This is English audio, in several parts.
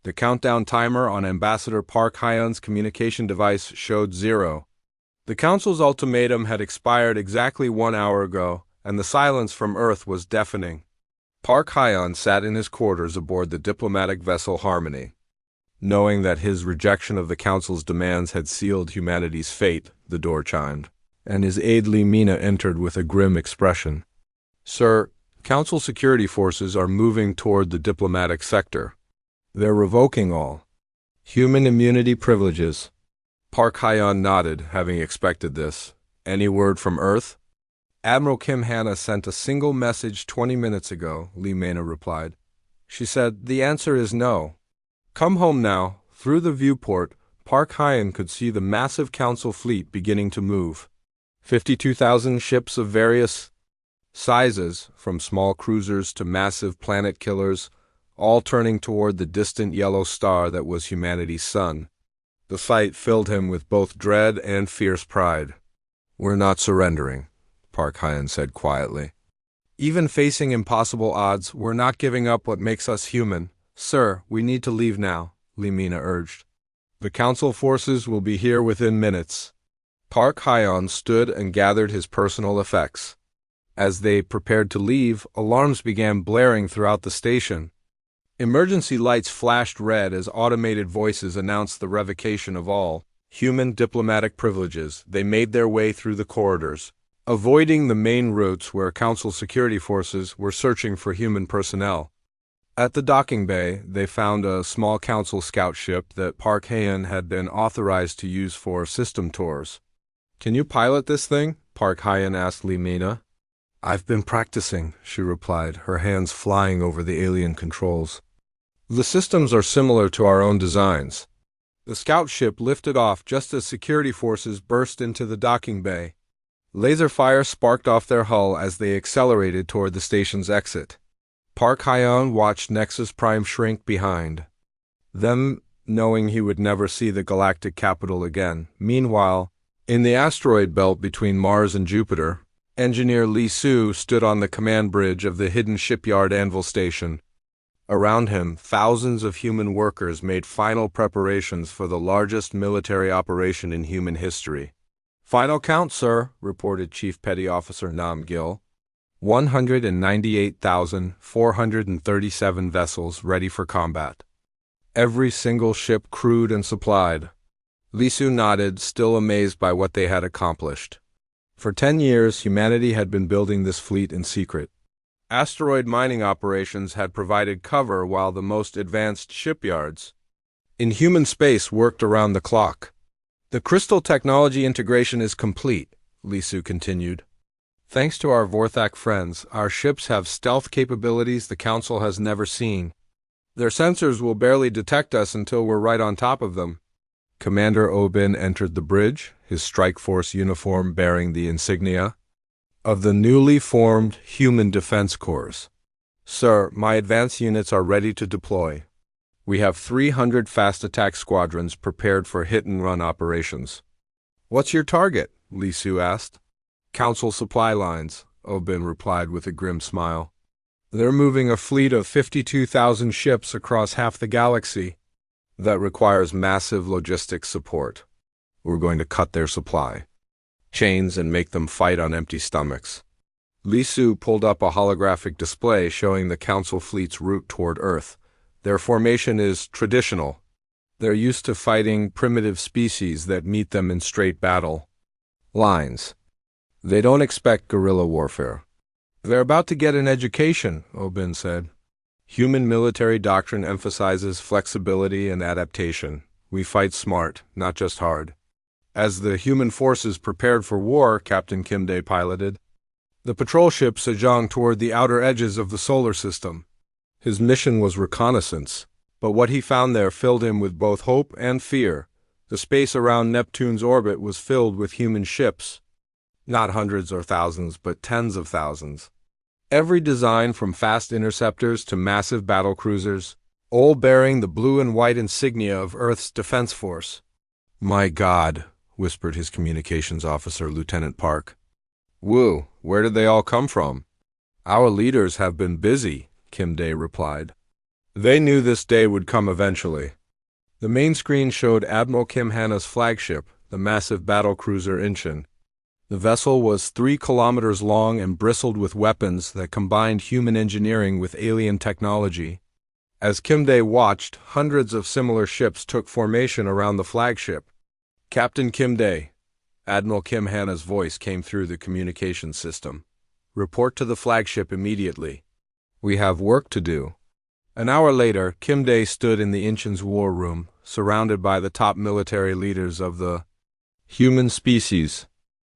The countdown timer on Ambassador Park Hyun's communication device showed 0. The Council's ultimatum had expired exactly 1 hour ago, and the silence from Earth was deafening. Park Hyun sat in his quarters aboard the diplomatic vessel Harmony. Knowing that his rejection of the Council's demands had sealed humanity's fate, the door chimed, and his aide Lee Mina entered with a grim expression. "Sir, Council security forces are moving toward the diplomatic sector. They're revoking all human immunity privileges." Park Hyun nodded, having expected this. "Any word from Earth?" "Admiral Kim Hanna sent a single message 20 minutes ago," Lee Mena replied. "She said, the answer is no." Come home now. Through the viewport, Park Hyun could see the massive Council fleet beginning to move. 52,000 ships of various sizes, from small cruisers to massive planet killers, all turning toward the distant yellow star that was humanity's sun. The sight filled him with both dread and fierce pride. "We're not surrendering," Park Hyun said quietly. "Even facing impossible odds, we're not giving up what makes us human. Sir, we need to leave now," Lee Mina urged. "The Council forces will be here within minutes." Park Hyun stood and gathered his personal effects. As they prepared to leave, alarms began blaring throughout the station. Emergency lights flashed red as automated voices announced the revocation of all human diplomatic privileges. They made their way through the corridors, avoiding the main routes where Council security forces were searching for human personnel. At the docking bay, they found a small Council scout ship that Park Hyun had been authorized to use for system tours. "Can you pilot this thing?" Park Hyun asked Lee Mina. "I've been practicing," she replied, her hands flying over the alien controls. "The systems are similar to our own designs." The scout ship lifted off just as security forces burst into the docking bay. Laser fire sparked off their hull as they accelerated toward the station's exit. Park Hyun watched Nexus Prime shrink behind them, knowing he would never see the galactic capital again. Meanwhile, in the asteroid belt between Mars and Jupiter, Engineer Lee Soo stood on the command bridge of the hidden shipyard Anvil Station. Around him, thousands of human workers made final preparations for the largest military operation in human history. "Final count, sir," reported Chief Petty Officer Nam Gil. 198,437 vessels ready for combat. Every single ship crewed and supplied. Lee Soo nodded, still amazed by what they had accomplished. For 10 years, humanity had been building this fleet in secret. Asteroid mining operations had provided cover while the most advanced shipyards in human space worked around the clock. "The crystal technology integration is complete," Lee Soo continued. "Thanks to our Vorthak friends, our ships have stealth capabilities the Council has never seen. Their sensors will barely detect us until we're right on top of them." Commander Obin entered the bridge, his strike force uniform bearing the insignia of the newly formed Human Defense Corps. "Sir, my advance units are ready to deploy. We have 300 fast attack squadrons prepared for hit-and-run operations." "What's your target?" Lee Soo asked. "Council supply lines," Obin replied with a grim smile. "They're moving a fleet of 52,000 ships across half the galaxy. That requires massive logistics support. We're going to cut their supply chains and make them fight on empty stomachs." Lee Soo pulled up a holographic display showing the Council fleet's route toward Earth. Their formation is traditional. They're used to fighting primitive species that meet them in straight battle lines. They don't expect guerrilla warfare. "They're about to get an education," Obin said. "Human military doctrine emphasizes flexibility and adaptation. We fight smart, not just hard." As the human forces prepared for war, Captain Kim Dae piloted the patrol ship Sejong toward the outer edges of the solar system. His mission was reconnaissance, but what he found there filled him with both hope and fear. The space around Neptune's orbit was filled with human ships. Not hundreds or thousands, but tens of thousands. Every design from fast interceptors to massive battlecruisers, all bearing the blue and white insignia of Earth's Defense Force. "My God," whispered his communications officer, Lieutenant Park. "Woo, where did they all come from?" "Our leaders have been busy," Kim Dae replied. They knew this day would come eventually. The main screen showed Admiral Kim Hanna's flagship, the massive battlecruiser Incheon. The vessel was 3 kilometers long and bristled with weapons that combined human engineering with alien technology. As Kim Dae watched, hundreds of similar ships took formation around the flagship. Captain Kim Dae, Admiral Kim Hanna's voice came through the communications system. Report to the flagship immediately. We have work to do. An hour later, Kim Dae stood in the Incheon's war room, surrounded by the top military leaders of the human species.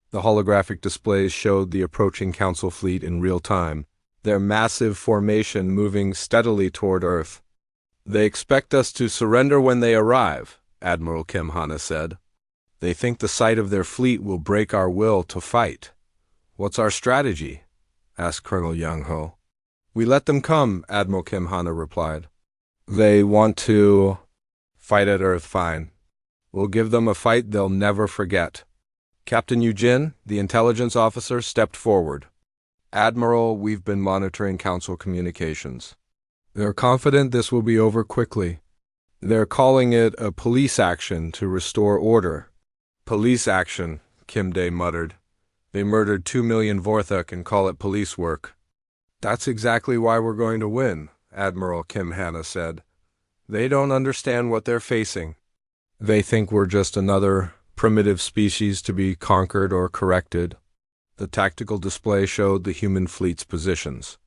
The holographic displays showed the approaching Council fleet in real time, their massive formation moving steadily toward Earth. They expect us to surrender when they arrive, Admiral Kim Hanna said. They think the sight of their fleet will break our will to fight. What's our strategy? Asked Colonel Young Ho. We let them come, Admiral Kim Hanna replied. They want to fight at Earth, fine. We'll give them a fight they'll never forget. Captain Eugene, the intelligence officer, stepped forward. Admiral, we've been monitoring Council communications. They're confident this will be over quickly. They're calling it a police action to restore order. Police action, Kim Dae muttered. They murdered 2 million Vorthok and call it police work. That's exactly why we're going to win, Admiral Kim Hanna said. They don't understand what they're facing. They think we're just another primitive species to be conquered or corrected. The tactical display showed the human fleet's positions.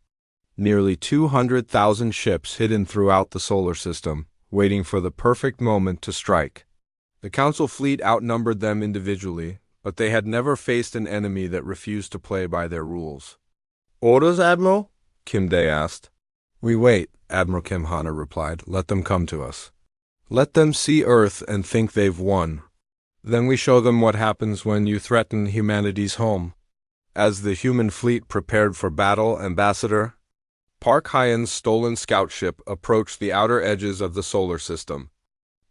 Nearly 200,000 ships hidden throughout the solar system, waiting for the perfect moment to strike. The Council fleet outnumbered them individually, but they had never faced an enemy that refused to play by their rules. Orders, Admiral? Kim Dae asked. We wait, Admiral Kim Hanna replied. Let them come to us. Let them see Earth and think they've won. Then we show them what happens when you threaten humanity's home. As the human fleet prepared for battle, Ambassador, Park Hyen's stolen scout ship approached the outer edges of the solar system.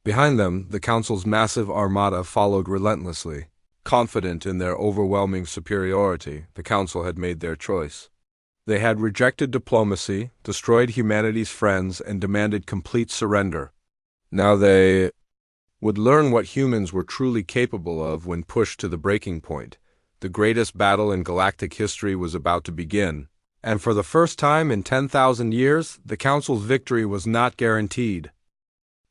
Behind them, the Council's massive armada followed relentlessly. Confident in their overwhelming superiority, the Council had made their choice. They had rejected diplomacy, destroyed humanity's friends, and demanded complete surrender. Now they would learn what humans were truly capable of when pushed to the breaking point. The greatest battle in galactic history was about to begin, and for the first time in 10,000 years, the Council's victory was not guaranteed.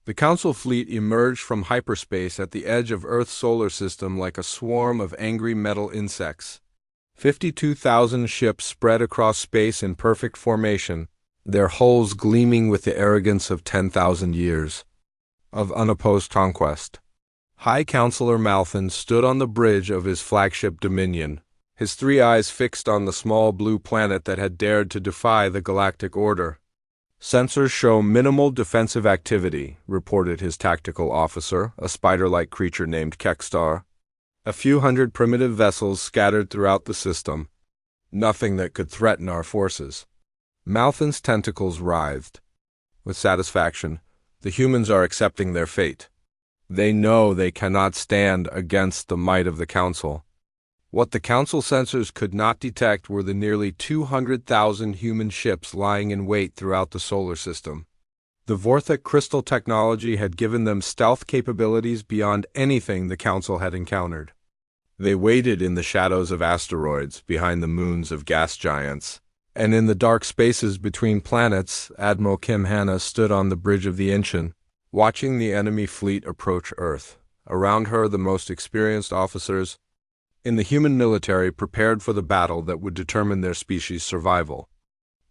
The Council fleet emerged from hyperspace at the edge of Earth's solar system like a swarm of angry metal insects. 52,000 ships spread across space in perfect formation, their hulls gleaming with the arrogance of 10,000 years of unopposed conquest. High Counselor Malthon stood on the bridge of his flagship Dominion, his 3 eyes fixed on the small blue planet that had dared to defy the galactic order. Sensors show minimal defensive activity, reported his tactical officer, a spider-like creature named Kekstar. A few hundred primitive vessels scattered throughout the system. Nothing that could threaten our forces. Malthon's tentacles writhed. With satisfaction, the humans are accepting their fate. They know they cannot stand against the might of the Council. What the Council sensors could not detect were the nearly 200,000 human ships lying in wait throughout the solar system. The Vorthok crystal technology had given them stealth capabilities beyond anything the Council had encountered. They waited in the shadows of asteroids, behind the moons of gas giants, and in the dark spaces between planets. Admiral Kim Hanna stood on the bridge of the Incheon, watching the enemy fleet approach Earth. Around her, the most experienced officers in the human military prepared for the battle that would determine their species' survival.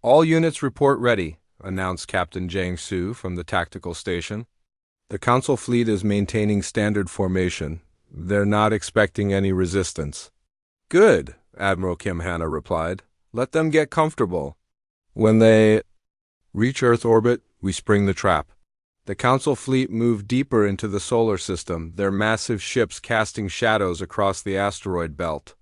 All units report ready, announced Captain Jiang Su from the tactical station. The Council fleet is maintaining standard formation. They're not expecting any resistance. Good, Admiral Kim Hanna replied. Let them get comfortable. When they reach Earth orbit, we spring the trap. The Council fleet moved deeper into the solar system, their massive ships casting shadows across the asteroid belt.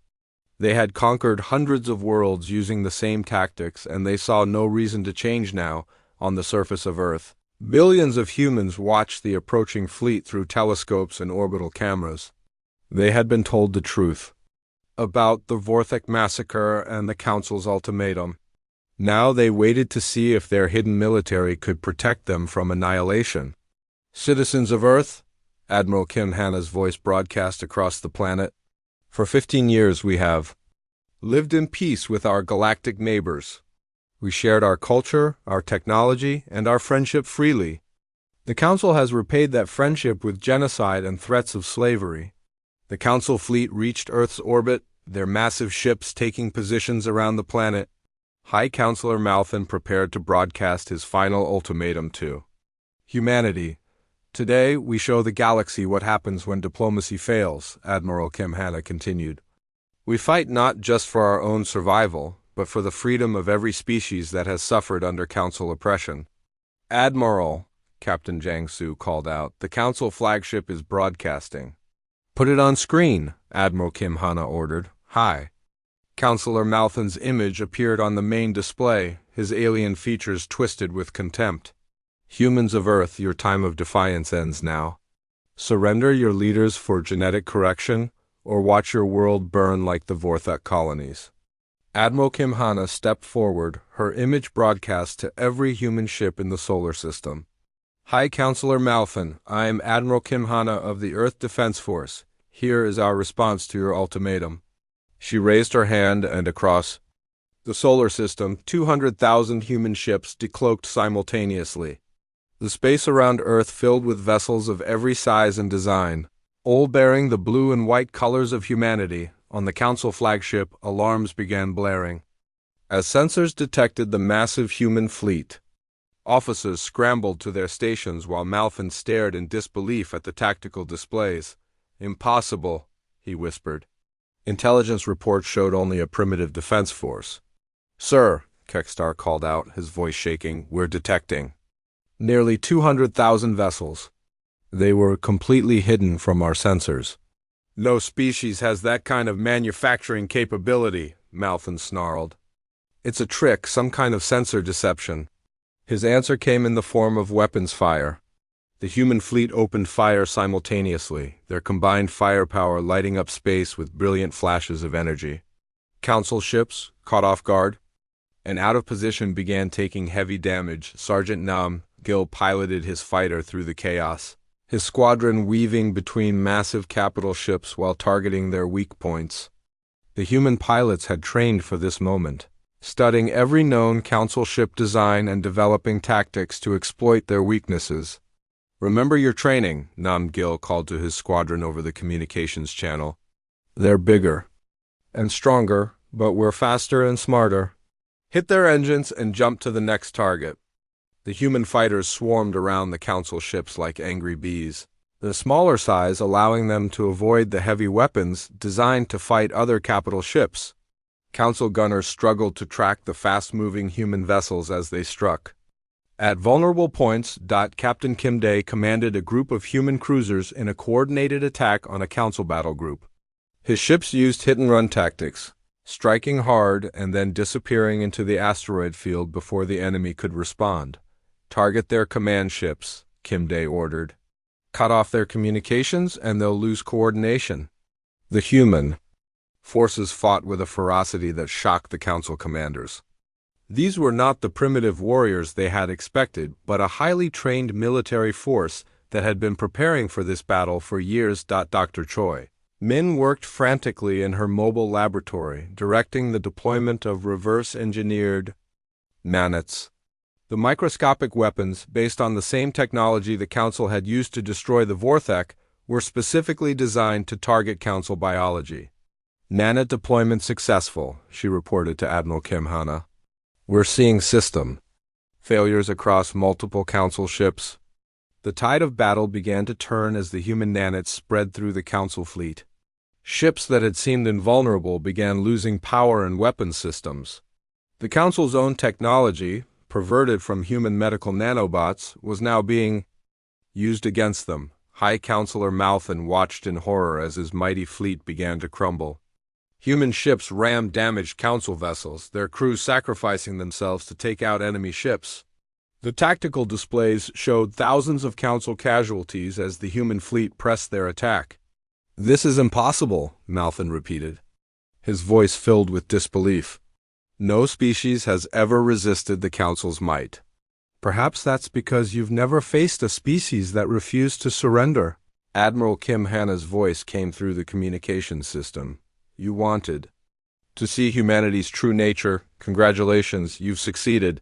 They had conquered hundreds of worlds using the same tactics, and they saw no reason to change now on the surface of Earth. Billions of humans watched the approaching fleet through telescopes and orbital cameras. They had been told the truth about the Vorthok massacre and the Council's ultimatum. Now they waited to see if their hidden military could protect them from annihilation. Citizens of Earth, Admiral Kim Hanna's voice broadcast across the planet, for 15 years we have lived in peace with our galactic neighbors. We shared our culture, our technology, and our friendship freely. The Council has repaid that friendship with genocide and threats of slavery. The Council fleet reached Earth's orbit, their massive ships taking positions around the planet. High Counselor Malthan prepared to broadcast his final ultimatum to humanity. Today, we show the galaxy what happens when diplomacy fails, Admiral Kim Hanna continued. We fight not just for our own survival, but for the freedom of every species that has suffered under Council oppression. Admiral, Captain Jiang Su called out, the Council flagship is broadcasting. Put it on screen, Admiral Kim Hanna ordered. Hi. Counselor Malthan's image appeared on the main display, his alien features twisted with contempt. Humans of Earth, your time of defiance ends now. Surrender your leaders for genetic correction, or watch your world burn like the Vorthak colonies. Admiral Kim Hanna stepped forward, her image broadcast to every human ship in the solar system. High Counselor Malthan, I am Admiral Kim Hanna of the Earth Defense Force. Here is our response to your ultimatum. She raised her hand, and across the solar system, 200,000 human ships decloaked simultaneously. The space around Earth filled with vessels of every size and design, all bearing the blue and white colors of humanity. On the Council flagship, alarms began blaring. As sensors detected the massive human fleet, officers scrambled to their stations while Malthan stared in disbelief at the tactical displays. Impossible, he whispered. Intelligence reports showed only a primitive defense force. Sir, Kekstar called out, his voice shaking, we're detecting nearly 200,000 vessels. They were completely hidden from our sensors. No species has that kind of manufacturing capability, Malthan snarled. It's a trick, some kind of sensor deception. His answer came in the form of weapons fire. The human fleet opened fire simultaneously, their combined firepower lighting up space with brilliant flashes of energy. Council ships, caught off guard and out of position, began taking heavy damage. Sergeant Nam Gil piloted his fighter through the chaos, his squadron weaving between massive capital ships while targeting their weak points. The human pilots had trained for this moment, studying every known Council ship design and developing tactics to exploit their weaknesses. Remember your training, Nam Gil called to his squadron over the communications channel. They're bigger and stronger, but we're faster and smarter. Hit their engines and jump to the next target. The human fighters swarmed around the Council ships like angry bees, the smaller size allowing them to avoid the heavy weapons designed to fight other capital ships. Council gunners struggled to track the fast-moving human vessels as they struck. At vulnerable points, Captain Kim Dae commanded a group of human cruisers in a coordinated attack on a Council battle group. His ships used hit-and-run tactics, striking hard and then disappearing into the asteroid field before the enemy could respond. Target their command ships, Kim Dae ordered. Cut off their communications and they'll lose coordination. The human forces fought with a ferocity that shocked the Council commanders. These were not the primitive warriors they had expected, but a highly trained military force that had been preparing for this battle for years. Dr. Choi Min worked frantically in her mobile laboratory, directing the deployment of reverse-engineered manets. The microscopic weapons, based on the same technology the Council had used to destroy the Vorthak, were specifically designed to target Council biology. Nanet deployment successful, she reported to Admiral Kim Hanna. We're seeing system failures across multiple Council ships. The tide of battle began to turn as the human nanets spread through the Council fleet. Ships that had seemed invulnerable began losing power and weapons systems. The Council's own technology, perverted from human medical nanobots, was now being used against them. High Counselor Malthan watched in horror as his mighty fleet began to crumble. Human ships rammed damaged Council vessels, their crews sacrificing themselves to take out enemy ships. The tactical displays showed thousands of Council casualties as the human fleet pressed their attack. This is impossible, Malthan repeated, his voice filled with disbelief. No species has ever resisted the Council's might. Perhaps that's because you've never faced a species that refused to surrender. Admiral Kim Hanna's voice came through the communication system. You wanted to see humanity's true nature. Congratulations, you've succeeded.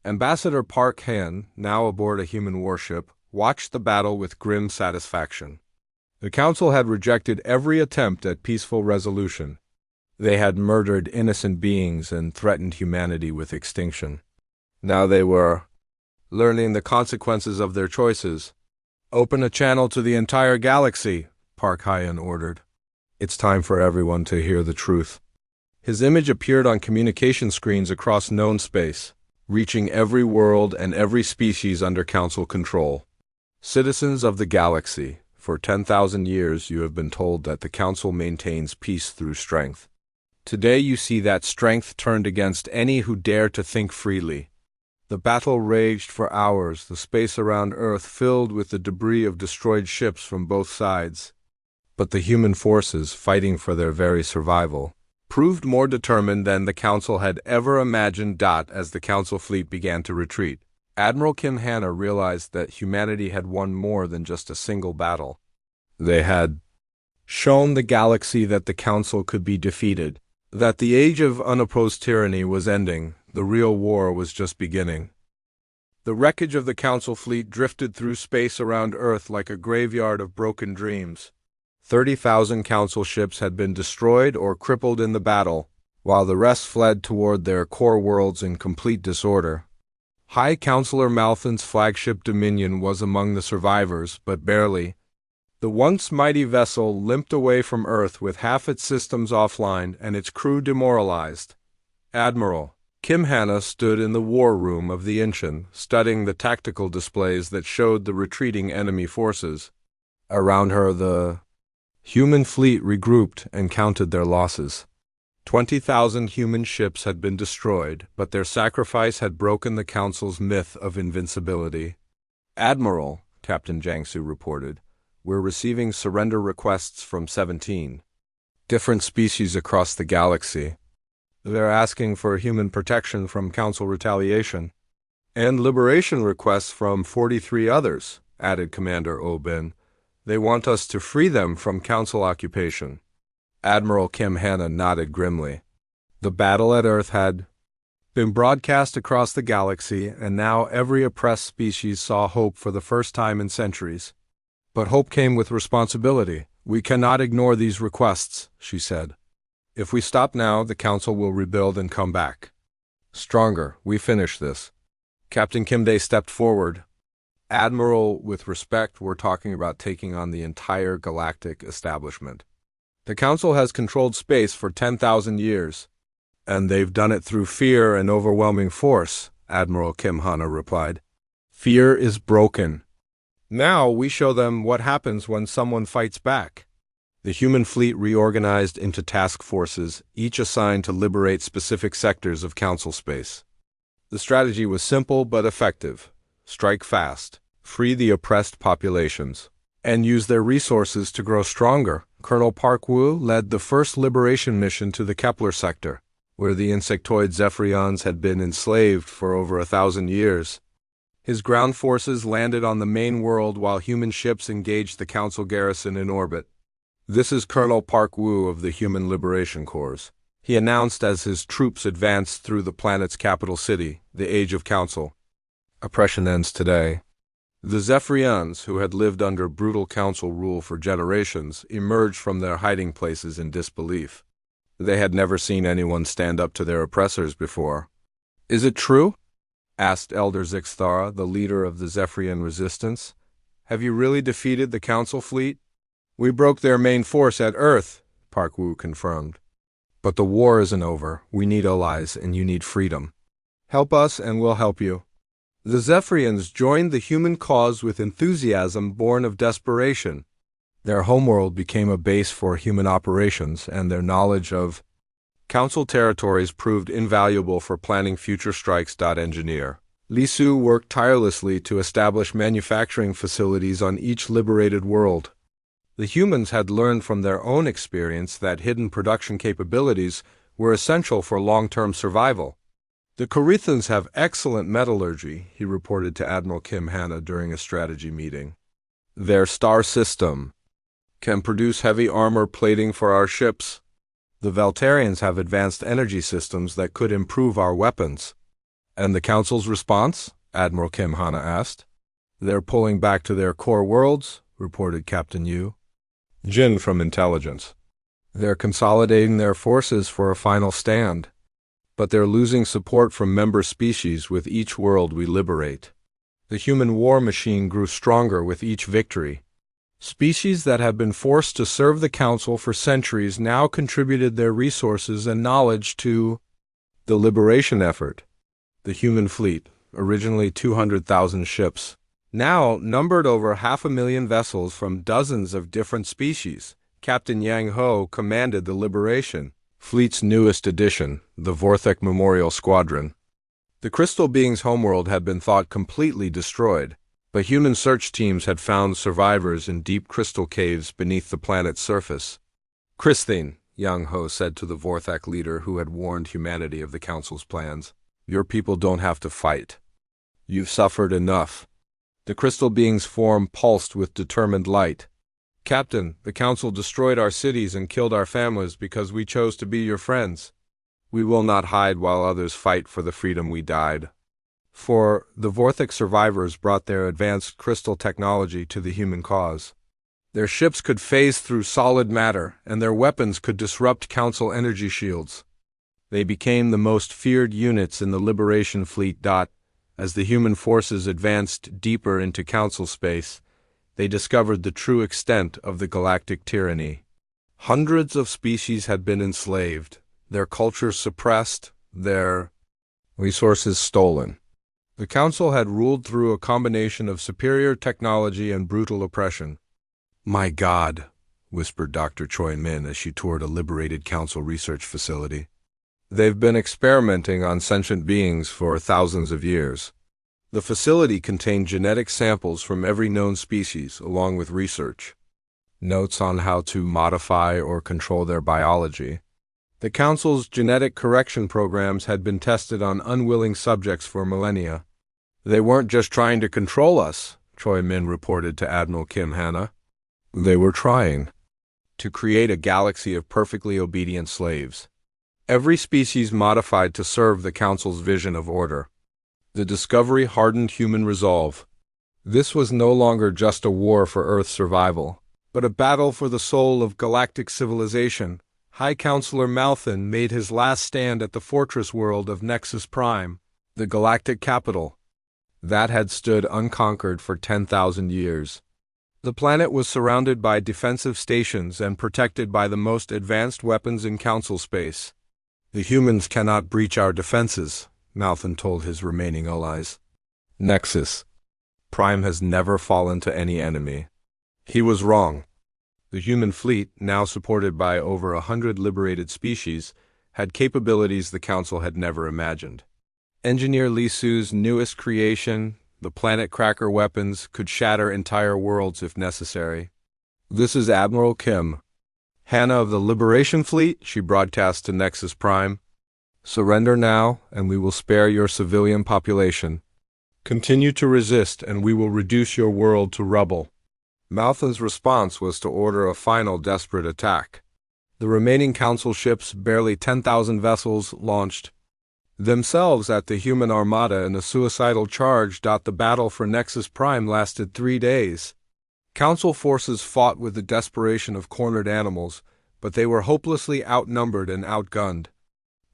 Ambassador Park Han, now aboard a human warship, watched the battle with grim satisfaction. The Council had rejected every attempt at peaceful resolution. They had murdered innocent beings and threatened humanity with extinction. Now they were learning the consequences of their choices. Open a channel to the entire galaxy, Park Han ordered. It's time for everyone to hear the truth. His image appeared on communication screens across known space, reaching every world and every species under Council control. Citizens of the galaxy, for 10,000 years you have been told that the Council maintains peace through strength. Today you see that strength turned against any who dare to think freely. The battle raged for hours, the space around Earth filled with the debris of destroyed ships from both sides. But the human forces, fighting for their very survival, proved more determined than the Council had ever imagined. As the Council fleet began to retreat, Admiral Kim Hanna realized that humanity had won more than just a single battle. They had shown the galaxy that the Council could be defeated, that the age of unopposed tyranny was ending, the real war was just beginning. The wreckage of the Council fleet drifted through space around Earth like a graveyard of broken dreams. 30,000 Council ships had been destroyed or crippled in the battle, while the rest fled toward their core worlds in complete disorder. High Counselor Malthan's flagship Dominion was among the survivors, but barely. The once mighty vessel limped away from Earth with half its systems offline and its crew demoralized. Admiral Kim Hanna stood in the war room of the Incheon, studying the tactical displays that showed the retreating enemy forces. Around her, the human fleet regrouped and counted their losses. 20,000 human ships had been destroyed, but their sacrifice had broken the Council's myth of invincibility. Admiral, Captain Jiangsu reported, we're receiving surrender requests from 17 different species across the galaxy. They're asking for human protection from Council retaliation, and liberation requests from 43 others, added Commander Obin. They want us to free them from Council occupation. Admiral Kim Hanna nodded grimly. The battle at Earth had been broadcast across the galaxy, and now every oppressed species saw hope for the first time in centuries. But hope came with responsibility. We cannot ignore these requests, she said. If we stop now, the Council will rebuild and come back stronger. We finish this. Captain Kimday stepped forward. Admiral, with respect, we're talking about taking on the entire galactic establishment. The Council has controlled space for 10,000 years, and they've done it through fear and overwhelming force, Admiral Kim Hanna replied. Fear is broken. Now we show them what happens when someone fights back. The human fleet reorganized into task forces, each assigned to liberate specific sectors of Council space. The strategy was simple but effective. Strike fast, free the oppressed populations, and use their resources to grow stronger. Colonel Park Wu led the first liberation mission to the Kepler sector, where the insectoid Zephyrians had been enslaved for over 1,000 years. His ground forces landed on the main world while human ships engaged the Council garrison in orbit. This is Colonel Park Wu of the Human Liberation Corps, he announced as his troops advanced through the planet's capital city, the Age of Council. Oppression ends today. The Zephyrians, who had lived under brutal Council rule for generations, emerged from their hiding places in disbelief. They had never seen anyone stand up to their oppressors before. Is it true? Asked Elder Zixthara, the leader of the Zephyrian resistance. Have you really defeated the Council fleet? We broke their main force at Earth, Park Wu confirmed. But the war isn't over. We need allies, and you need freedom. Help us, and we'll help you. The Zephyrians joined the human cause with enthusiasm born of desperation. Their homeworld became a base for human operations, and their knowledge of Council territories proved invaluable for planning future strikes. Engineer Li Su worked tirelessly to establish manufacturing facilities on each liberated world. The humans had learned from their own experience that hidden production capabilities were essential for long-term survival. The Corinthians have excellent metallurgy, he reported to Admiral Kim Hanna during a strategy meeting. Their star system can produce heavy armor plating for our ships. The Valtarians have advanced energy systems that could improve our weapons. And the Council's response? Admiral Kim Hanna asked. They're pulling back to their core worlds, reported Captain Yu. Jin from Intelligence. They're consolidating their forces for a final stand. But they're losing support from member species with each world we liberate. The human war machine grew stronger with each victory. Species that have been forced to serve the Council for centuries now contributed their resources and knowledge to the liberation effort. The human fleet, originally 200,000 ships, now numbered over 500,000 vessels from dozens of different species. Captain Yang Ho commanded the liberation fleet's newest addition, the Vorthek Memorial Squadron. The Crystal Being's homeworld had been thought completely destroyed, but human search teams had found survivors in deep crystal caves beneath the planet's surface. Christine, Yang Ho said to the Vorthek leader who had warned humanity of the Council's plans, your people don't have to fight. You've suffered enough. The Crystal Being's form pulsed with determined light. Captain, the Council destroyed our cities and killed our families because we chose to be your friends. We will not hide while others fight for the freedom we died. For the Vorthek survivors brought their advanced crystal technology to the human cause. Their ships could phase through solid matter, and their weapons could disrupt Council energy shields. They became the most feared units in the Liberation Fleet. As the human forces advanced deeper into Council space, they discovered the true extent of the galactic tyranny. Hundreds of species had been enslaved, their cultures suppressed, their resources stolen. The Council had ruled through a combination of superior technology and brutal oppression. My God, whispered Dr. Choi Min as she toured a liberated Council research facility. They've been experimenting on sentient beings for thousands of years. The facility contained genetic samples from every known species, along with research. Notes on how to modify or control their biology. The Council's genetic correction programs had been tested on unwilling subjects for millennia. They weren't just trying to control us, Choi Min reported to Admiral Kim Hanna. They were trying to create a galaxy of perfectly obedient slaves. Every species modified to serve the Council's vision of order. The discovery hardened human resolve. This was no longer just a war for Earth's survival, but a battle for the soul of galactic civilization. High Counselor Malthan made his last stand at the fortress world of Nexus Prime, the galactic capital. That had stood unconquered for 10,000 years. The planet was surrounded by defensive stations and protected by the most advanced weapons in Council space. The humans cannot breach our defenses, Malthan told his remaining allies. Nexus Prime has never fallen to any enemy. He was wrong. The human fleet, now supported by over 100 liberated species, had capabilities the Council had never imagined. Engineer Li Su's newest creation, the Planet Cracker weapons, could shatter entire worlds if necessary. This is Admiral Kim Hanna of the Liberation Fleet, she broadcast to Nexus Prime. Surrender now, and we will spare your civilian population. Continue to resist, and we will reduce your world to rubble. Malthan's response was to order a final desperate attack. The remaining Council ships, barely 10,000 vessels, launched themselves at the human armada in a suicidal charge. The battle for Nexus Prime lasted 3 days. Council forces fought with the desperation of cornered animals, but they were hopelessly outnumbered and outgunned.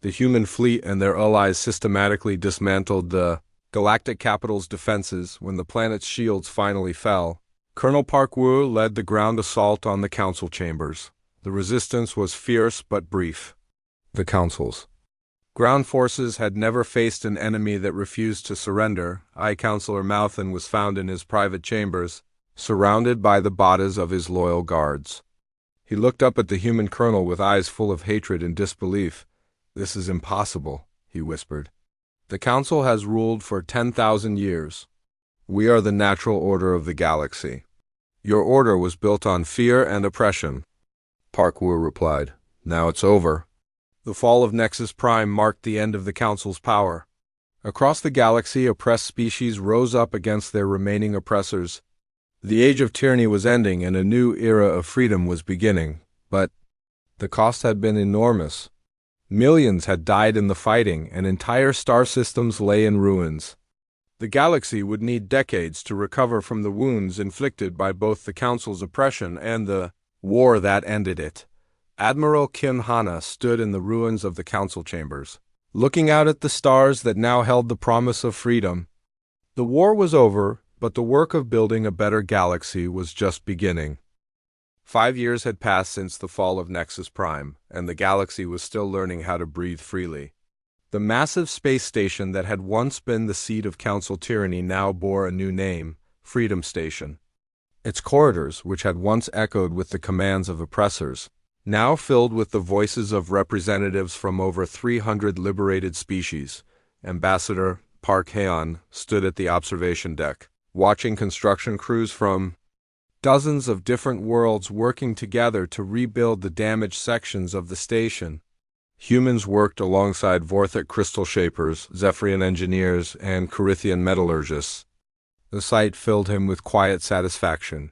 The human fleet and their allies systematically dismantled the galactic capital's defenses when the planet's shields finally fell. Colonel Park Woo led the ground assault on the Council chambers. The resistance was fierce but brief. The Council's ground forces had never faced an enemy that refused to surrender. High Counselor Malthan was found in his private chambers, surrounded by the bodies of his loyal guards. He looked up at the human colonel with eyes full of hatred and disbelief. This is impossible, he whispered. The Council has ruled for 10,000 years. We are the natural order of the galaxy. Your order was built on fear and oppression. Park Woo replied. Now it's over. The fall of Nexus Prime marked the end of the Council's power. Across the galaxy, oppressed species rose up against their remaining oppressors. The age of tyranny was ending and a new era of freedom was beginning, but the cost had been enormous. Millions had died in the fighting, and entire star systems lay in ruins. The galaxy would need decades to recover from the wounds inflicted by both the Council's oppression and the war that ended it. Admiral Kim Hana stood in the ruins of the Council chambers, looking out at the stars that now held the promise of freedom. The war was over, but the work of building a better galaxy was just beginning. 5 years had passed since the fall of Nexus Prime, and the galaxy was still learning how to breathe freely. The massive space station that had once been the seat of Council tyranny now bore a new name, Freedom Station. Its corridors, which had once echoed with the commands of oppressors, now filled with the voices of representatives from over 300 liberated species. Ambassador Park Hae-on stood at the observation deck, watching construction crews from dozens of different worlds working together to rebuild the damaged sections of the station. Humans worked alongside Vorthic crystal shapers, Zephyrian engineers, and Corithian metallurgists. The sight filled him with quiet satisfaction.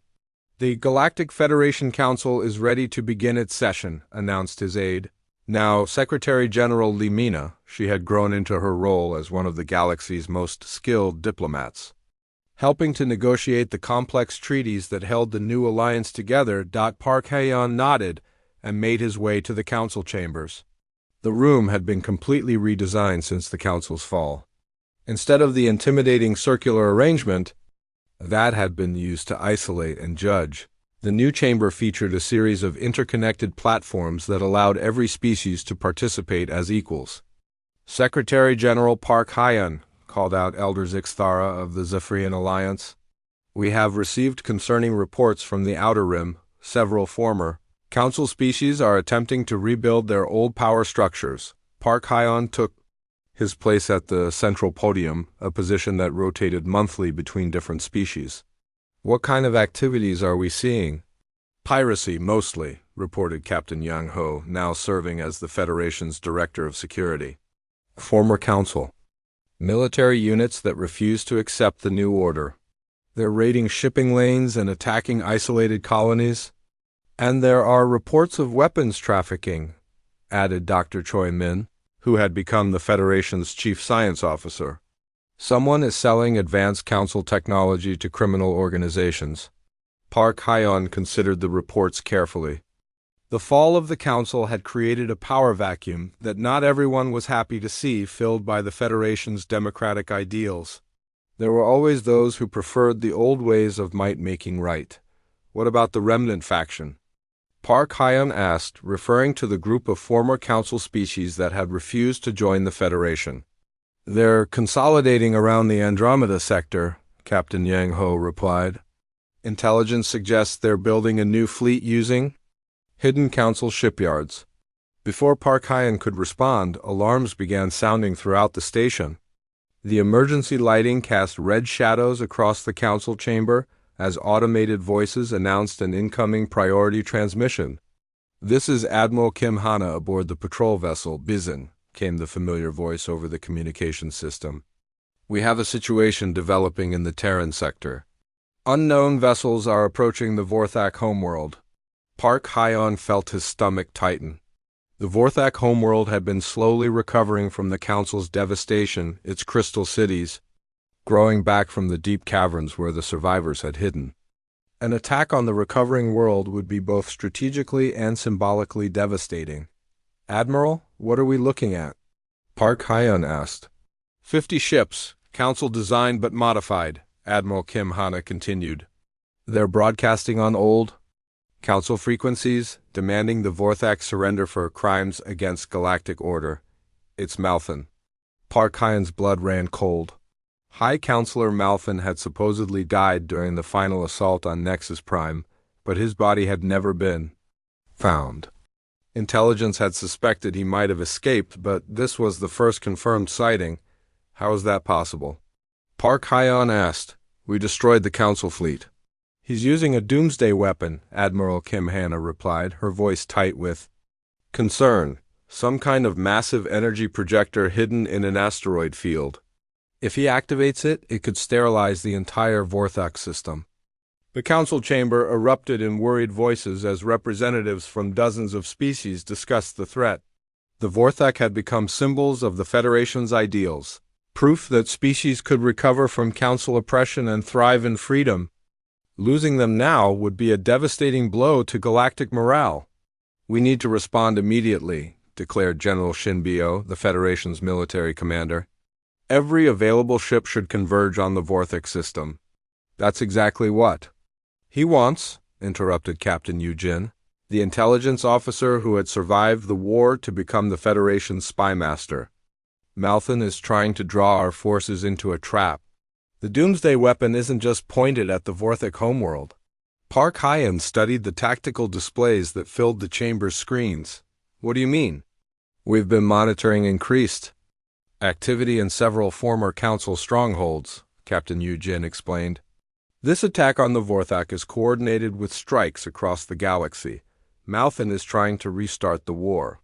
"The Galactic Federation Council is ready to begin its session," announced his aide. Now Secretary-General Limina, she had grown into her role as one of the galaxy's most skilled diplomats, helping to negotiate the complex treaties that held the new alliance together. Park Hae-on nodded and made his way to the Council chambers. The room had been completely redesigned since the Council's fall. Instead of the intimidating circular arrangement that had been used to isolate and judge, the new chamber featured a series of interconnected platforms that allowed every species to participate as equals. Secretary-General Park Hae-on called out Elder Zixthara of the Zephyrian Alliance. "We have received concerning reports from the Outer Rim. Several former Council species are attempting to rebuild their old power structures." Park Hae-on took his place at the central podium, a position that rotated monthly between different species. "What kind of activities are we seeing?" "Piracy, mostly," reported Captain Yang Ho, now serving as the Federation's Director of Security. "Former Council. Military units that refuse to accept the new order. They're raiding shipping lanes and attacking isolated colonies. And there are reports of weapons trafficking," added Dr. Choi Min, who had become the Federation's chief science officer. "Someone is selling advanced Council technology to criminal organizations." Park Hae-on considered the reports carefully. The fall of the Council had created a power vacuum that not everyone was happy to see filled by the Federation's democratic ideals. There were always those who preferred the old ways of might making right. "What about the remnant faction?" Park Hae-on asked, referring to the group of former Council species that had refused to join the Federation. "They're consolidating around the Andromeda sector," Captain Yang Ho replied. "Intelligence suggests they're building a new fleet using hidden Council shipyards." Before Park Hae-on could respond, alarms began sounding throughout the station. The emergency lighting cast red shadows across the Council chamber as automated voices announced an incoming priority transmission. "This is Admiral Kim Hana aboard the patrol vessel Bizin," came the familiar voice over the communication system. "We have a situation developing in the Terran sector. Unknown vessels are approaching the Vorthak homeworld." Park Hae-on felt his stomach tighten. The Vorthak homeworld had been slowly recovering from the Council's devastation, its crystal cities growing back from the deep caverns where the survivors had hidden. An attack on the recovering world would be both strategically and symbolically devastating. "Admiral, what are we looking at?" Park Hae-on asked. 50 ships, Council designed but modified," Admiral Kim Hana continued. "They're broadcasting on old Council frequencies, demanding the Vorthak surrender for crimes against galactic order. It's Malfin." Park Hae-on's blood ran cold. High Counselor Malfin had supposedly died during the final assault on Nexus Prime, but his body had never been found. Intelligence had suspected he might have escaped, but this was the first confirmed sighting. How is that possible? Park Hae-on asked. "We destroyed the Council fleet." "He's using a doomsday weapon," Admiral Kim Hana replied, her voice tight with concern. Some kind of massive energy projector hidden in an asteroid field. If he activates it, it could sterilize the entire Vorthak system. The council chamber erupted in worried voices as representatives from dozens of species discussed the threat. The Vorthak had become symbols of the Federation's ideals, proof that species could recover from council oppression and thrive in freedom. Losing them now would be a devastating blow to galactic morale. "We need to respond immediately," declared General Shinbio, the Federation's military commander. "Every available ship should converge on the Vorthak system." "That's exactly what he wants," interrupted Captain Eugene, the intelligence officer who had survived the war, to become the Federation's spy master. "Malthan is trying to draw our forces into a trap. The doomsday weapon isn't just pointed at the Vorthak homeworld." Park Hyen studied the tactical displays that filled the chamber's screens. "What do you mean?" "We've been monitoring increased activity in several former council strongholds," Captain Eugene explained. "This attack on the Vorthak is coordinated with strikes across the galaxy. Malthan is trying to restart the war."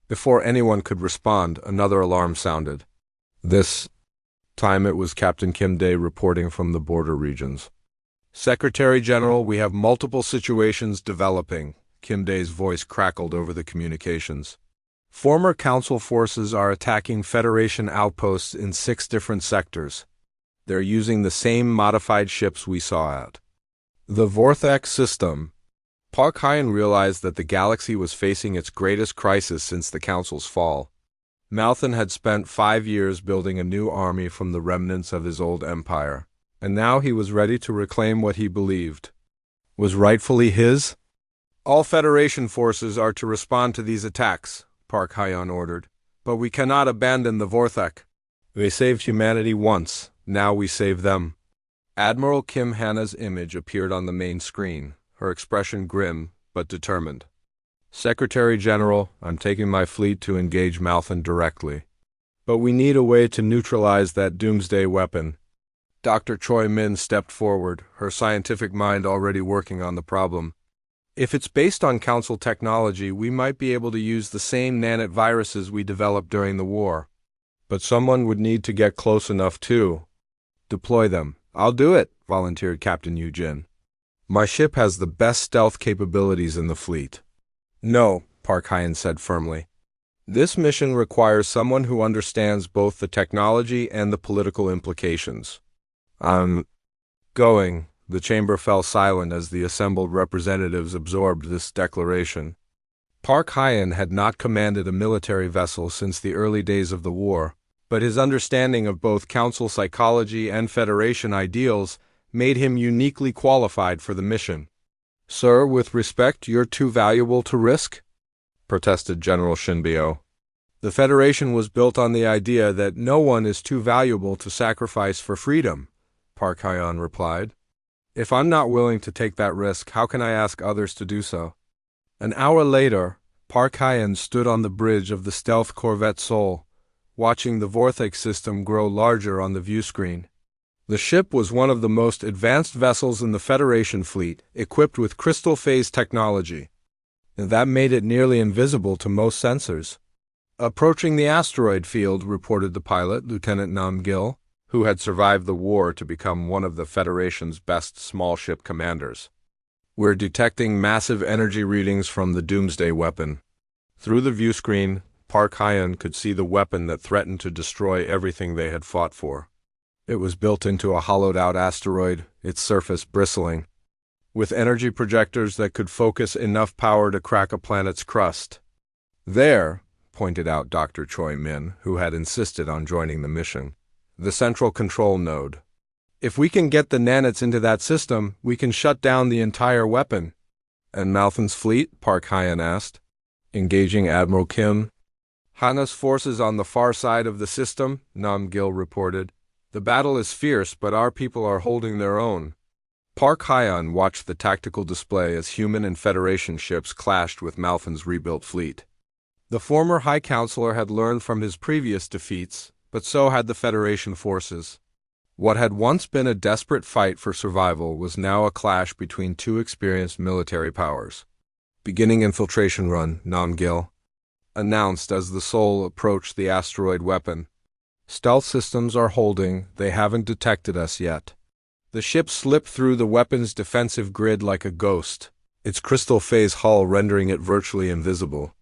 Before anyone could respond, another alarm sounded. This time it was Captain Kim Dae reporting from the border regions. "Secretary General, we have multiple situations developing." Kim Dae's voice crackled over the communications. "Former council forces are attacking Federation outposts in 6 different sectors. They're using the same modified ships we saw at the Vorthak system." Park Hyen realized that the galaxy was facing its greatest crisis since the council's fall. Malthan had spent 5 years building a new army from the remnants of his old empire, and now he was ready to reclaim what he believed was rightfully his. "All Federation forces are to respond to these attacks," Park Hyen ordered. "But we cannot abandon the Vorthak. They saved humanity once, now we save them." Admiral Kim Hanna's image appeared on the main screen, her expression grim but determined. "Secretary General, I'm taking my fleet to engage Malthan directly. But we need a way to neutralize that doomsday weapon." Dr. Choi Min stepped forward, her scientific mind already working on the problem. "If it's based on council technology, we might be able to use the same nanite viruses we developed during the war. But someone would need to get close enough to deploy them." "I'll do it," volunteered Captain Eugene. "My ship has the best stealth capabilities in the fleet." "No," Park Hyen said firmly. "This mission requires someone who understands both the technology and the political implications." "I'm going." The chamber fell silent as the assembled representatives absorbed this declaration. Park Hyen had not commanded a military vessel since the early days of the war, but his understanding of both council psychology and Federation ideals made him uniquely qualified for the mission. "Sir, with respect, you're too valuable to risk," protested General Shinbio. "The Federation was built on the idea that no one is too valuable to sacrifice for freedom," Park Hyen replied. "If I'm not willing to take that risk, how can I ask others to do so?" An hour later, Park Hyen stood on the bridge of the stealth corvette Seoul, watching the Vorthak system grow larger on the viewscreen. The ship was one of the most advanced vessels in the Federation fleet, equipped with crystal phase technology. That made it nearly invisible to most sensors. "Approaching the asteroid field," reported the pilot, Lieutenant Nam Gil, who had survived the war to become one of the Federation's best small ship commanders. "We're detecting massive energy readings from the doomsday weapon." Through the viewscreen, Park Hyen could see the weapon that threatened to destroy everything they had fought for. It was built into a hollowed-out asteroid, its surface bristling, with energy projectors that could focus enough power to crack a planet's crust. "There," pointed out Dr. Choi Min, who had insisted on joining the mission, "the central control node. If we can get the nanites into that system, we can shut down the entire weapon." "And Malthan's fleet?" Park Hyen asked, engaging Admiral Kim. "Hanna's forces on the far side of the system," Nam Gil reported. "The battle is fierce, but our people are holding their own." Park Hyen watched the tactical display as human and Federation ships clashed with Malthan's rebuilt fleet. The former High Counselor had learned from his previous defeats, but so had the Federation forces. What had once been a desperate fight for survival was now a clash between two experienced military powers. "Beginning infiltration run, Nam Gil." announced as the Soul approached the asteroid weapon. Stealth systems are holding, they haven't detected us yet. The ship slipped through the weapon's defensive grid like a ghost, its crystal phase hull rendering it virtually invisible.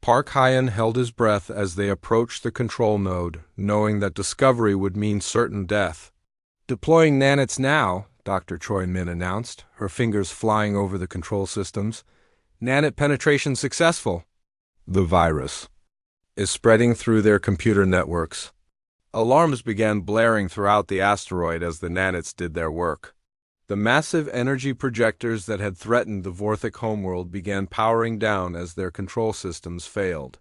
Park Hyen held his breath as they approached the control node, knowing that discovery would mean certain death. "Deploying nanits now," Dr. Choi Min announced, her fingers flying over the control systems. "Nanit penetration successful." The virus is spreading through their computer networks. Alarms began blaring throughout the asteroid as the nanits did their work. The massive energy projectors that had threatened the Vorthic homeworld began powering down as their control systems failed.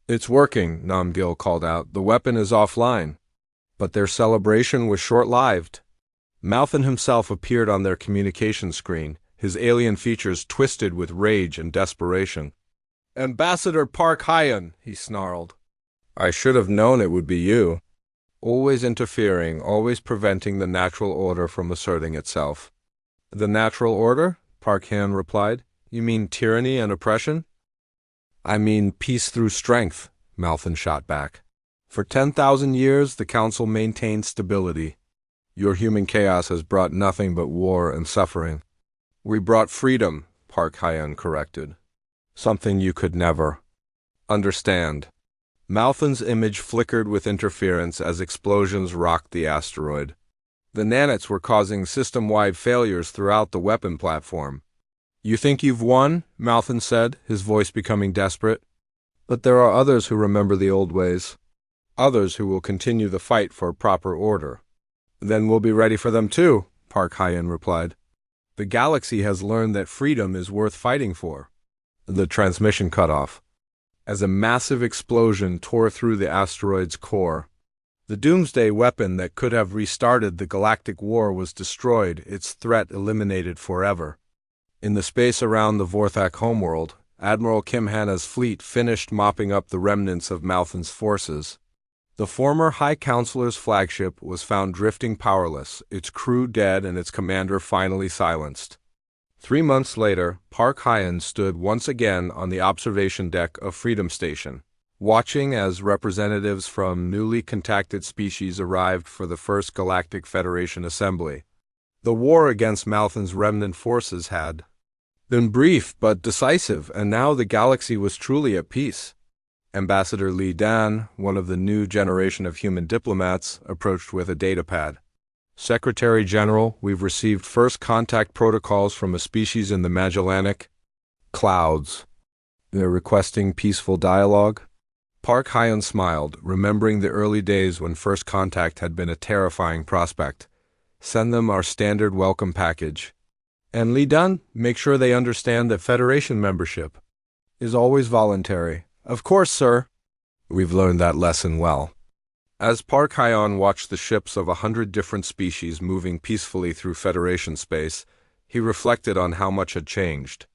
"It's working," Namgil called out. "The weapon is offline." But their celebration was short-lived. Malthan himself appeared on their communication screen, his alien features twisted with rage and desperation. "Ambassador Park Hyen," he snarled. "I should have known it would be you. Always interfering, always preventing the natural order from asserting itself." "The natural order?" Park Hyen replied. "You mean tyranny and oppression?" "I mean peace through strength," Malthan shot back. "For 10,000 years, the Council maintained stability. Your human chaos has brought nothing but war and suffering." "We brought freedom," Park Hyen corrected. "Something you could never understand." Malthan's image flickered with interference as explosions rocked the asteroid. The nanits were causing system-wide failures throughout the weapon platform. "You think you've won?" Malthan said, his voice becoming desperate. "But there are others who remember the old ways. Others who will continue the fight for proper order." "Then we'll be ready for them too," Park Hyen replied. "The galaxy has learned that freedom is worth fighting for." The transmission cut off as a massive explosion tore through the asteroid's core. The doomsday weapon that could have restarted the galactic war was destroyed, its threat eliminated forever. In the space around the Vorthak homeworld, Admiral Kim Hanna's fleet finished mopping up the remnants of Malthan's forces. The former High Counselor's flagship was found drifting powerless, its crew dead and its commander finally silenced. 3 months later, Park Hyen stood once again on the observation deck of Freedom Station, watching as representatives from newly contacted species arrived for the first Galactic Federation Assembly. The war against Malthan's remnant forces had been brief but decisive, and now the galaxy was truly at peace. Ambassador Li Dan, one of the new generation of human diplomats, approached with a datapad. "Secretary General, we've received first contact protocols from a species in the Magellanic clouds. They're requesting peaceful dialogue." Park Hyen smiled, remembering the early days when first contact had been a terrifying prospect. "Send them our standard welcome package. And Li Dan, make sure they understand that Federation membership is always voluntary." "Of course, sir." "We've learned that lesson well." As Park Hyen watched the ships of 100 different species moving peacefully through Federation space, he reflected on how much had changed.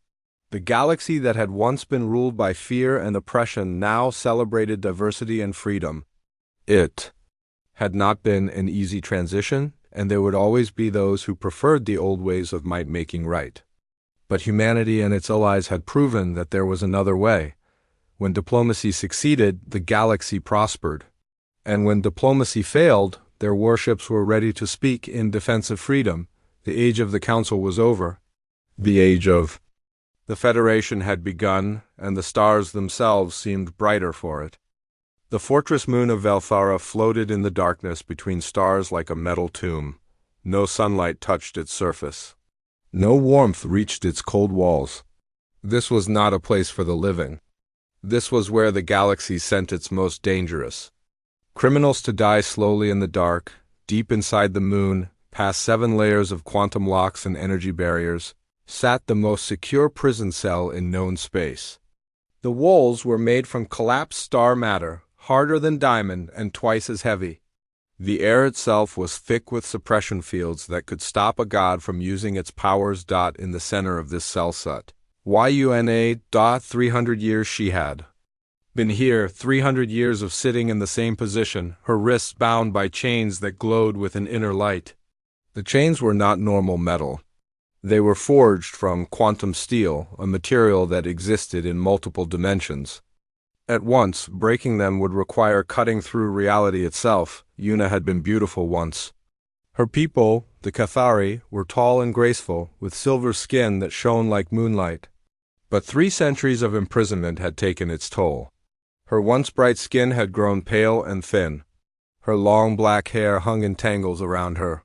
The galaxy that had once been ruled by fear and oppression now celebrated diversity and freedom. It had not been an easy transition, and there would always be those who preferred the old ways of might making right. But humanity and its allies had proven that there was another way. When diplomacy succeeded, the galaxy prospered. And when diplomacy failed, their warships were ready to speak in defense of freedom. The age of the Council was over. The age of the Federation had begun, and the stars themselves seemed brighter for it. The fortress moon of Velthara floated in the darkness between stars like a metal tomb. No sunlight touched its surface. No warmth reached its cold walls. This was not a place for the living. This was where the galaxy sent its most dangerous criminals to die slowly in the dark, deep inside the moon, past 7 layers of quantum locks and energy barriers, sat the most secure prison cell in known space. The walls were made from collapsed star matter, harder than diamond and twice as heavy. The air itself was thick with suppression fields that could stop a god from using its powers. In the center of this cell sut, YUNA. 300 years she had been here, 300 years of sitting in the same position, her wrists bound by chains that glowed with an inner light. The chains were not normal metal. They were forged from quantum steel, a material that existed in multiple dimensions. At once, breaking them would require cutting through reality itself. Yuna had been beautiful once. Her people, the Cathari, were tall and graceful, with silver skin that shone like moonlight. But 3 centuries of imprisonment had taken its toll. Her once bright skin had grown pale and thin. Her long black hair hung in tangles around her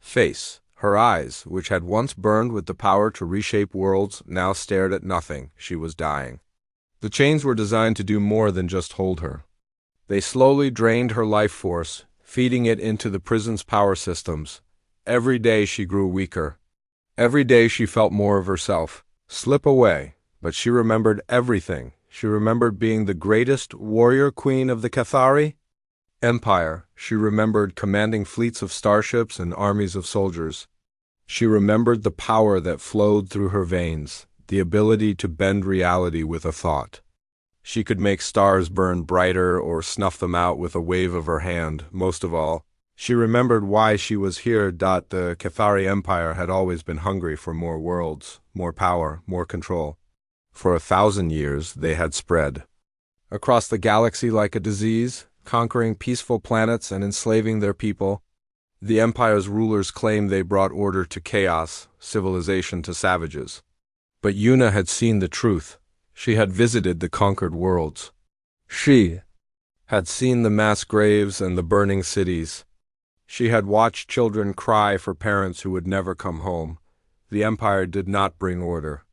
face. Her eyes, which had once burned with the power to reshape worlds, now stared at nothing. She was dying. The chains were designed to do more than just hold her. They slowly drained her life force, feeding it into the prison's power systems. Every day she grew weaker. Every day she felt more of herself slip away, but she remembered everything. She remembered being the greatest warrior queen of the Cathari Empire. She remembered commanding fleets of starships and armies of soldiers. She remembered the power that flowed through her veins, the ability to bend reality with a thought. She could make stars burn brighter or snuff them out with a wave of her hand. Most of all, she remembered why she was here. The Cathari Empire had always been hungry for more worlds, more power, more control. For 1,000 years, they had spread across the galaxy like a disease, conquering peaceful planets and enslaving their people. The Empire's rulers claimed they brought order to chaos, civilization to savages. But Yuna had seen the truth. She had visited the conquered worlds. She had seen the mass graves and the burning cities. She had watched children cry for parents who would never come home. The Empire did not bring order.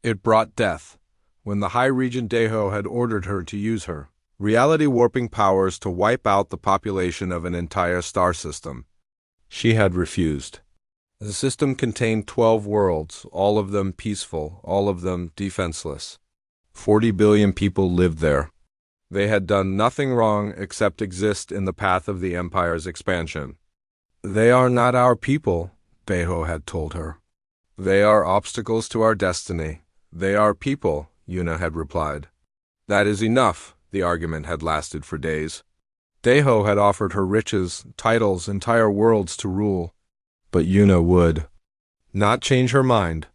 It brought death. When the High Regent Deho had ordered her to use her reality-warping powers to wipe out the population of an entire star system, she had refused. The system contained 12 worlds, all of them peaceful, all of them defenseless. 40 billion people lived there. They had done nothing wrong except exist in the path of the Empire's expansion. They are not our people, Deho had told her. They are obstacles to our destiny. They are people, Yuna had replied. That is enough. The argument had lasted for days. Deho had offered her riches, titles, entire worlds to rule. But Yuna would not change her mind.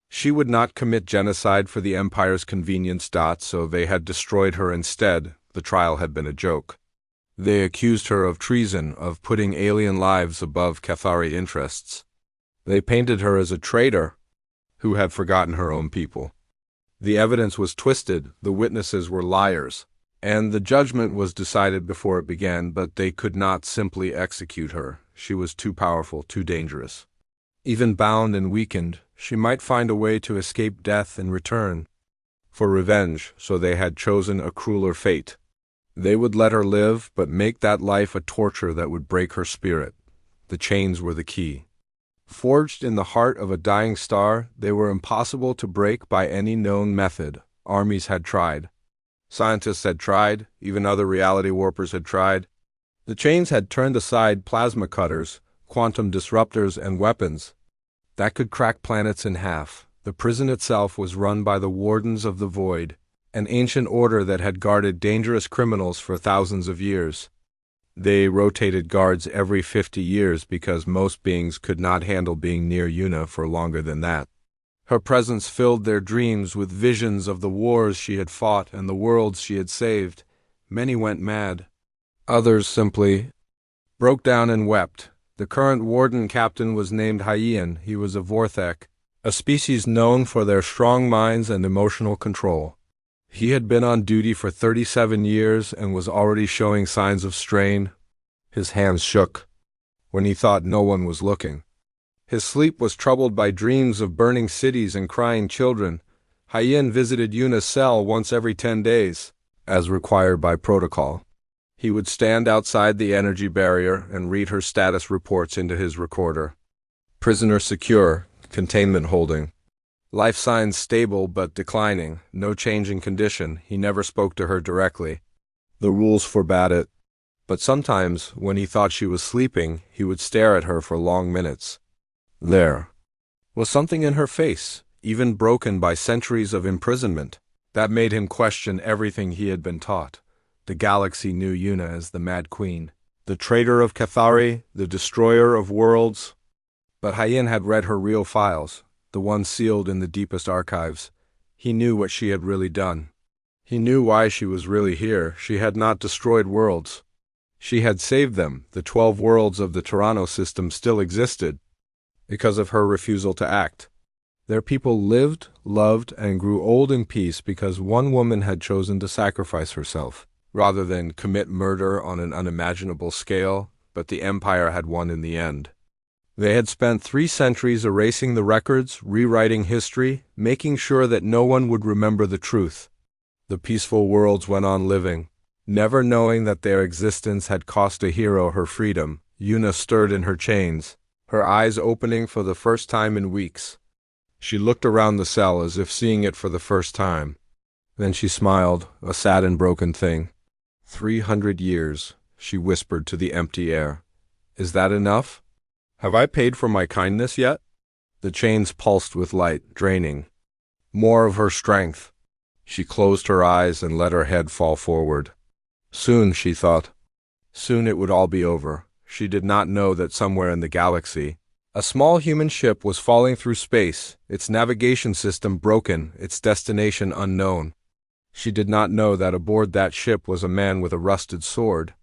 She would not commit genocide for the Empire's convenience. So they had destroyed her instead. The trial had been a joke. They accused her of treason, of putting alien lives above Cathari interests. They painted her as a traitor who had forgotten her own people. The evidence was twisted, the witnesses were liars, and the judgment was decided before it began, but they could not simply execute her. She was too powerful, too dangerous. Even bound and weakened, she might find a way to escape death in return for revenge, so they had chosen a crueler fate. They would let her live, but make that life a torture that would break her spirit. The chains were the key. Forged in the heart of a dying star, they were impossible to break by any known method. Armies had tried. Scientists had tried. Even other reality warpers had tried. The chains had turned aside plasma cutters, quantum disruptors, and weapons that could crack planets in half. The prison itself was run by the Wardens of the Void, an ancient order that had guarded dangerous criminals for thousands of years. They rotated guards every 50 years because most beings could not handle being near Yuna for longer than that. Her presence filled their dreams with visions of the wars she had fought and the worlds she had saved. Many went mad. Others simply broke down and wept. The current warden captain was named Hyen. He was a Vorthek, a species known for their strong minds and emotional control. He had been on duty for 37 years and was already showing signs of strain. His hands shook when he thought no one was looking. His sleep was troubled by dreams of burning cities and crying children. Hyen visited Yuna's cell once every 10 days, as required by protocol. He would stand outside the energy barrier and read her status reports into his recorder. Prisoner secure, containment holding. Life signs stable but declining, no change in condition. He never spoke to her directly. The rules forbade it. But sometimes, when he thought she was sleeping, he would stare at her for long minutes. There was something in her face, even broken by centuries of imprisonment, that made him question everything he had been taught. The galaxy knew Yuna as the Mad Queen, the traitor of Cathari, the destroyer of worlds. But Hyen had read her real files, the ones sealed in the deepest archives. He knew what she had really done. He knew why she was really here. She had not destroyed worlds. She had saved them. The 12 worlds of the Toronto system still existed because of her refusal to act. Their people lived, loved, and grew old in peace because one woman had chosen to sacrifice herself, rather than commit murder on an unimaginable scale, but the Empire had won in the end. They had spent 3 centuries erasing the records, rewriting history, making sure that no one would remember the truth. The peaceful worlds went on living, never knowing that their existence had cost a hero her freedom. Yuna stirred in her chains, her eyes opening for the first time in weeks. She looked around the cell as if seeing it for the first time. Then she smiled, a sad and broken thing. 300 years, she whispered to the empty air. Is that enough? Have I paid for my kindness yet? The chains pulsed with light, draining. More of her strength. She closed her eyes and let her head fall forward. Soon, she thought. Soon it would all be over. She did not know that somewhere in the galaxy, a small human ship was falling through space, its navigation system broken, its destination unknown. She did not know that aboard that ship was a man with a rusted sword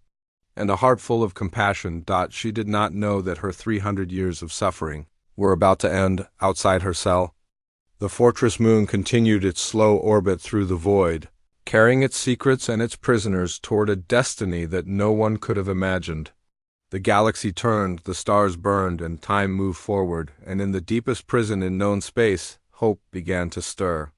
and a heart full of compassion. She did not know that her 300 years of suffering were about to end outside her cell. The fortress moon continued its slow orbit through the void, carrying its secrets and its prisoners toward a destiny that no one could have imagined. The galaxy turned, the stars burned, and time moved forward, and in the deepest prison in known space, hope began to stir.